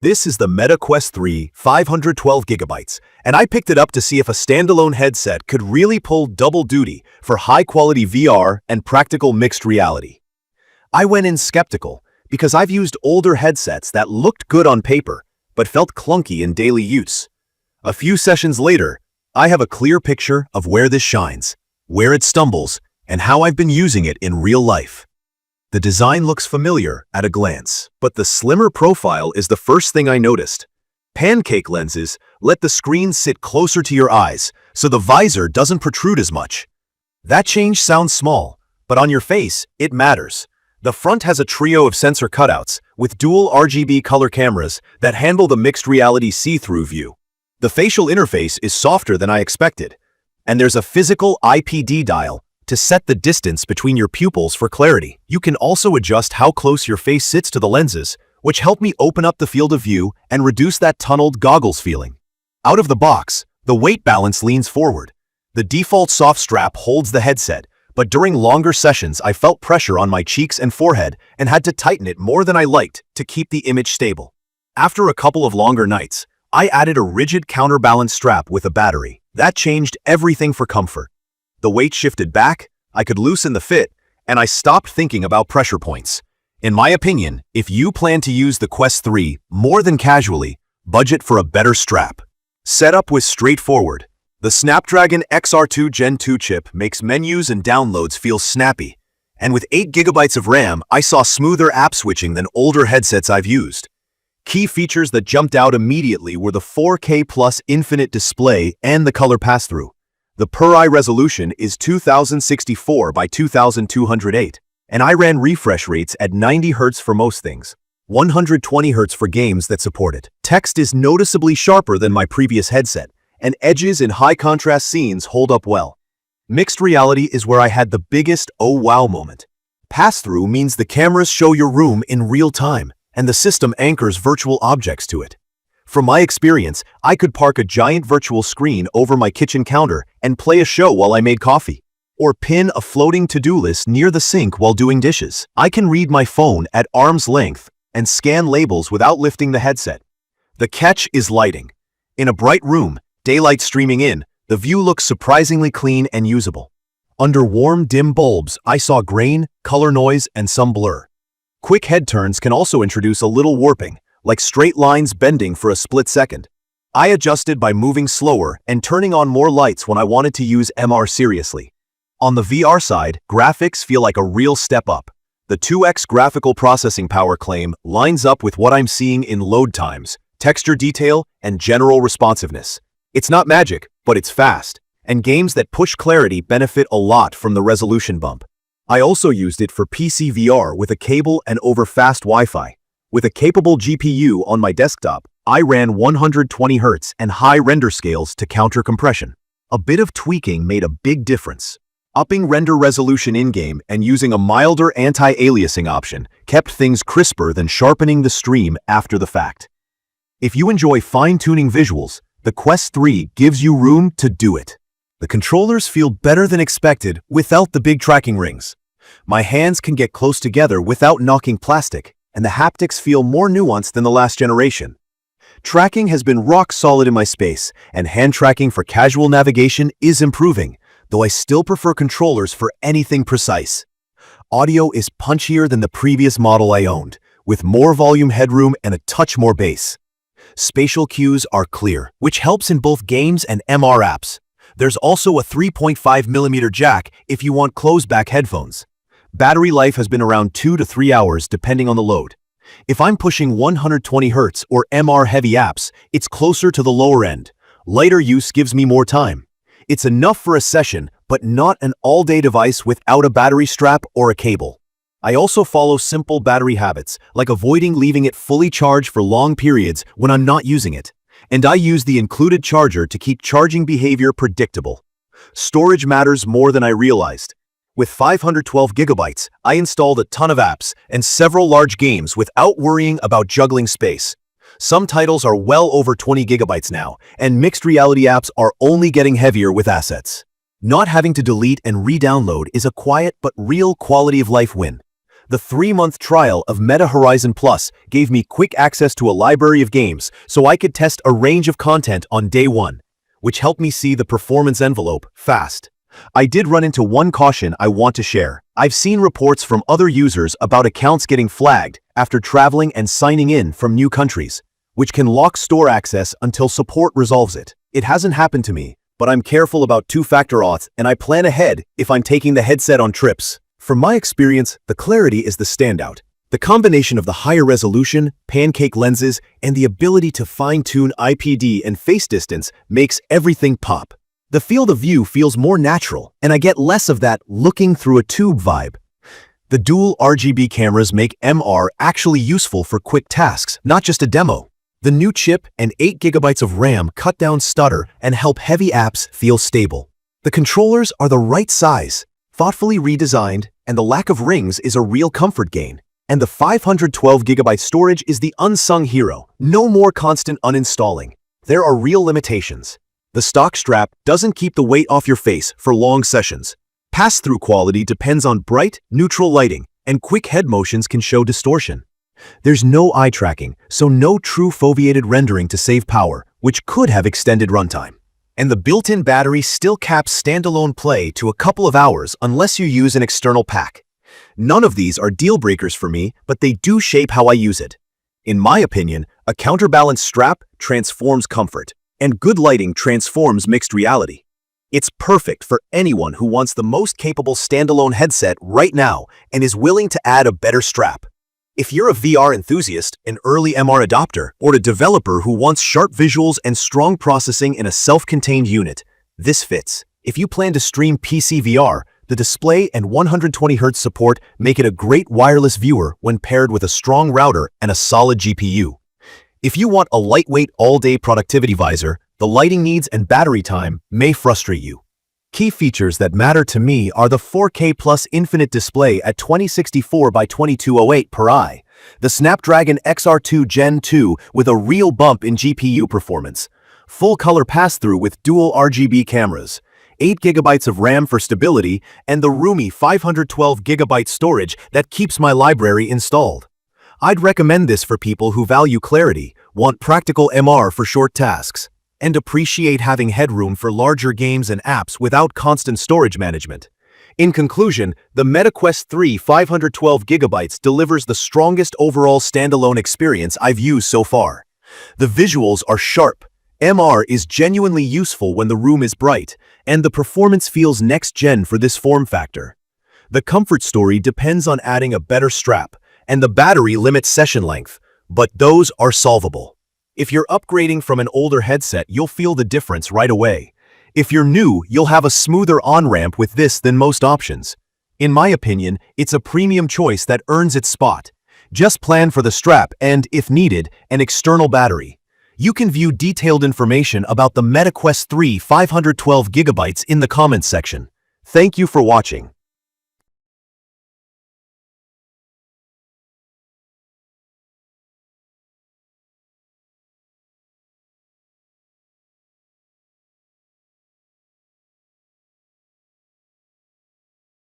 This is the Meta Quest 3 512 gigabytes, and I picked it up to see if a standalone headset could really pull double duty for high-quality VR and practical mixed reality. I went in skeptical because I've used older headsets that looked good on paper but felt clunky in daily use. A few sessions later, I have a clear picture of where this shines, where it stumbles, and how I've been using it in real life. The design looks familiar at a glance, but the slimmer profile is the first thing I noticed. Pancake lenses let the screen sit closer to your eyes, so the visor doesn't protrude as much. That change sounds small, but on your face, it matters. The front has a trio of sensor cutouts with dual RGB color cameras that handle the mixed reality see-through view. The facial interface is softer than I expected, and there's a physical IPD dial to set the distance between your pupils for clarity. You can also adjust how close your face sits to the lenses, which help me open up the field of view and reduce that tunneled goggles feeling. Out of the box, the weight balance leans forward. The default soft strap holds the headset, but during longer sessions I felt pressure on my cheeks and forehead and had to tighten it more than I liked to keep the image stable. After a couple of longer nights, I added a rigid counterbalance strap with a battery. That changed everything for comfort. The weight shifted back, I could loosen the fit, and I stopped thinking about pressure points. In my opinion, if you plan to use the Quest 3 more than casually, budget for a better strap. Setup was straightforward. The Snapdragon XR2 Gen 2 chip makes menus and downloads feel snappy, and with 8 GB of RAM, I saw smoother app switching than older headsets I've used. Key features that jumped out immediately were the 4K Plus infinite display and the color pass-through. The per-eye resolution is 2064 by 2208, and I ran refresh rates at 90 Hz for most things, 120 Hz for games that support it. Text is noticeably sharper than my previous headset, and edges in high-contrast scenes hold up well. Mixed reality is where I had the biggest oh wow moment. Pass-through means the cameras show your room in real time, and the system anchors virtual objects to it. From my experience, I could park a giant virtual screen over my kitchen counter and play a show while I made coffee, or pin a floating to-do list near the sink while doing dishes. I can read my phone at arm's length and scan labels without lifting the headset. The catch is lighting. In a bright room, daylight streaming in, the view looks surprisingly clean and usable. Under warm, dim bulbs, I saw grain, color noise, and some blur. Quick head turns can also introduce a little warping, like straight lines bending for a split second. I adjusted by moving slower and turning on more lights when I wanted to use MR seriously. On the VR side, graphics feel like a real step up. The 2x graphical processing power claim lines up with what I'm seeing in load times, texture detail, and general responsiveness. It's not magic, but it's fast, and games that push clarity benefit a lot from the resolution bump. I also used it for PC VR with a cable and over fast Wi-Fi. With a capable GPU on my desktop, I ran 120 Hz and high render scales to counter compression. A bit of tweaking made a big difference. Upping render resolution in-game and using a milder anti-aliasing option kept things crisper than sharpening the stream after the fact. If you enjoy fine-tuning visuals, the Quest 3 gives you room to do it. The controllers feel better than expected without the big tracking rings. My hands can get close together without knocking plastic, and the haptics feel more nuanced than the last generation. Tracking has been rock solid in my space, and hand tracking for casual navigation is improving, though I still prefer controllers for anything precise. Audio is punchier than the previous model I owned, with more volume headroom and a touch more bass. Spatial cues are clear, which helps in both games and MR apps. There's also a 3.5mm jack if you want closed-back headphones. Battery life has been around 2 to 3 hours depending on the load. If I'm pushing 120 Hz or MR-heavy apps, it's closer to the lower end. Lighter use gives me more time. It's enough for a session, but not an all-day device without a battery strap or a cable. I also follow simple battery habits, like avoiding leaving it fully charged for long periods when I'm not using it. And I use the included charger to keep charging behavior predictable. Storage matters more than I realized. With 512 gigabytes, I installed a ton of apps and several large games without worrying about juggling space. Some titles are well over 20 gigabytes now, and mixed reality apps are only getting heavier with assets. Not having to delete and re-download is a quiet but real quality of life win. The 3-month trial of Meta Horizon Plus gave me quick access to a library of games so I could test a range of content on day one, which helped me see the performance envelope fast. I did run into one caution I want to share. I've seen reports from other users about accounts getting flagged after traveling and signing in from new countries, which can lock store access until support resolves it. It hasn't happened to me, but I'm careful about two-factor auth and I plan ahead if I'm taking the headset on trips. From my experience, the clarity is the standout. The combination of the higher resolution, pancake lenses, and the ability to fine-tune IPD and face distance makes everything pop. The field of view feels more natural, and I get less of that looking through a tube vibe. The dual RGB cameras make MR actually useful for quick tasks, not just a demo. The new chip and 8 GB of RAM cut down stutter and help heavy apps feel stable. The controllers are the right size, thoughtfully redesigned, and the lack of rings is a real comfort gain. And the 512 GB storage is the unsung hero. No more constant uninstalling. There are real limitations. The stock strap doesn't keep the weight off your face for long sessions. Pass-through quality depends on bright, neutral lighting, and quick head motions can show distortion. There's no eye tracking, so no true foveated rendering to save power, which could have extended runtime. And the built-in battery still caps standalone play to a couple of hours unless you use an external pack. None of these are deal breakers for me, but they do shape how I use it. In my opinion, a counterbalanced strap transforms comfort, and good lighting transforms mixed reality. It's perfect for anyone who wants the most capable standalone headset right now and is willing to add a better strap. If you're a VR enthusiast, an early MR adopter, or a developer who wants sharp visuals and strong processing in a self-contained unit, this fits. If you plan to stream PC VR, the display and 120Hz support make it a great wireless viewer when paired with a strong router and a solid GPU. If you want a lightweight all-day productivity visor, the lighting needs and battery time may frustrate you. Key features that matter to me are the 4K plus infinite display at 2064 by 2208 per eye, the Snapdragon XR2 Gen 2 with a real bump in GPU performance, full color pass-through with dual RGB cameras, 8 GB of RAM for stability, and the roomy 512 GB storage that keeps my library installed. I'd recommend this for people who value clarity, want practical MR for short tasks, and appreciate having headroom for larger games and apps without constant storage management. In conclusion, the Meta Quest 3 512 GB delivers the strongest overall standalone experience I've used so far. The visuals are sharp, MR is genuinely useful when the room is bright, and the performance feels next-gen for this form factor. The comfort story depends on adding a better strap, and the battery limits session length, but those are solvable. If you're upgrading from an older headset, you'll feel the difference right away. If you're new, you'll have a smoother on-ramp with this than most options. In my opinion, it's a premium choice that earns its spot. Just plan for the strap and, if needed, an external battery. You can view detailed information about the Meta Quest 3 512 GB in the comments section. Thank you for watching.